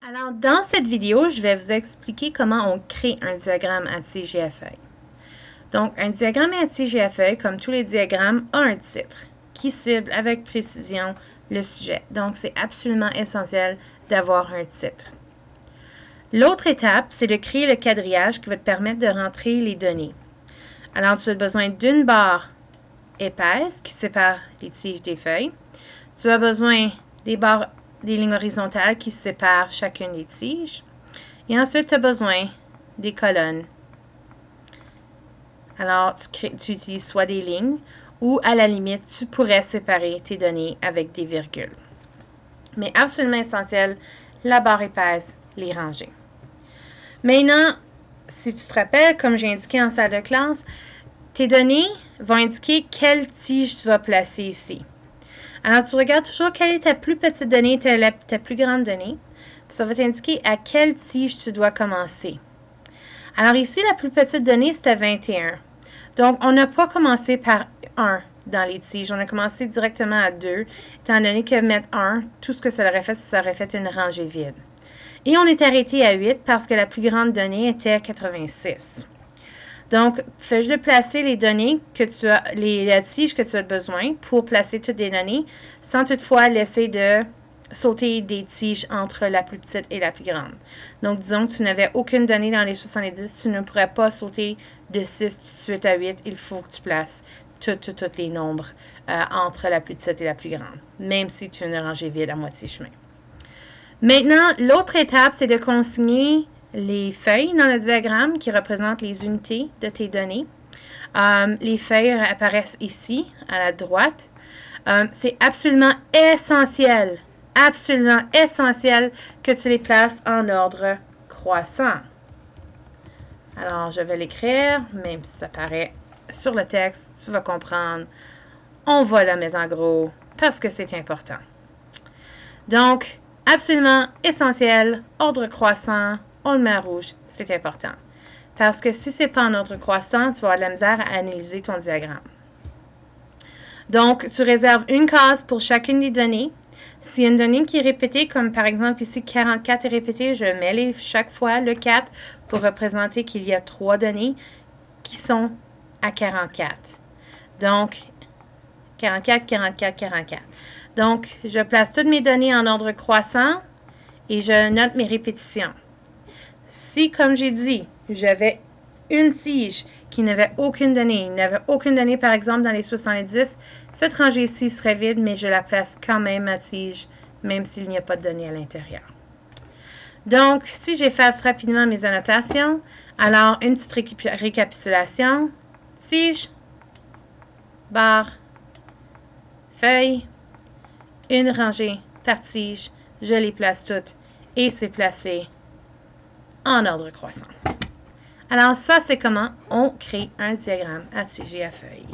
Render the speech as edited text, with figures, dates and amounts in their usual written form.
Alors, dans cette vidéo, je vais vous expliquer comment on crée un diagramme à tige et à feuille. Donc, un diagramme à tige et à feuille, comme tous les diagrammes, a un titre qui cible avec précision le sujet. Donc, c'est absolument essentiel d'avoir un titre. L'autre étape, c'est de créer le quadrillage qui va te permettre de rentrer les données. Alors, tu as besoin d'une barre épaisse qui sépare les tiges des feuilles. Tu as besoin des lignes horizontales qui séparent chacune des tiges. Et ensuite, tu as besoin des colonnes. Alors, tu utilises soit des lignes ou, à la limite, tu pourrais séparer tes données avec des virgules. Mais absolument essentiel, la barre épaisse, les ranger. Maintenant, si tu te rappelles, comme j'ai indiqué en salle de classe, tes données vont indiquer quelle tige tu vas placer ici. Alors, tu regardes toujours quelle est ta plus petite donnée, ta plus grande donnée. Puis ça va t'indiquer à quelle tige tu dois commencer. Alors ici, la plus petite donnée, c'était 21. Donc, on n'a pas commencé par 1 dans les tiges. On a commencé directement à 2, étant donné que mettre 1, tout ce que ça aurait fait une rangée vide. Et on est arrêté à 8 parce que la plus grande donnée était 86. Donc, fais juste placer les données que tu as, les tiges que tu as besoin pour placer toutes les données, sans toutefois laisser de sauter des tiges entre la plus petite et la plus grande. Donc, disons que tu n'avais aucune donnée dans les 70, tu ne pourrais pas sauter de 6 tout de suite à 8. Il faut que tu places tous les nombres entre la plus petite et la plus grande, même si tu as une rangée vide à moitié chemin. Maintenant, l'autre étape, c'est de consigner les feuilles dans le diagramme qui représentent les unités de tes données. Les feuilles apparaissent ici, à la droite. C'est absolument essentiel que tu les places en ordre croissant. Alors, je vais l'écrire, même si ça apparaît sur le texte, tu vas comprendre. On va la mettre en gros parce que c'est important. Donc, absolument essentiel, ordre croissant, on le met en rouge, c'est important. Parce que si ce n'est pas en ordre croissant, tu vas avoir de la misère à analyser ton diagramme. Donc, tu réserves une case pour chacune des données. S'il y a une donnée qui est répétée, comme par exemple ici 44 est répétée, je mets chaque fois le 4 pour représenter qu'il y a 3 données qui sont à 44. Donc, 44, 44, 44. Donc, je place toutes mes données en ordre croissant et je note mes répétitions. Si, comme j'ai dit, j'avais une tige qui n'avait aucune donnée, il n'avait aucune donnée, par exemple, dans les 70, cette rangée-ci serait vide, mais je la place quand même à tige, même s'il n'y a pas de données à l'intérieur. Donc, si j'efface rapidement mes annotations, alors une petite récapitulation, tige, barre, feuille, une rangée par tige, je les place toutes et c'est placé en ordre croissant. Alors ça, c'est comment on crée un diagramme à tige et à feuille.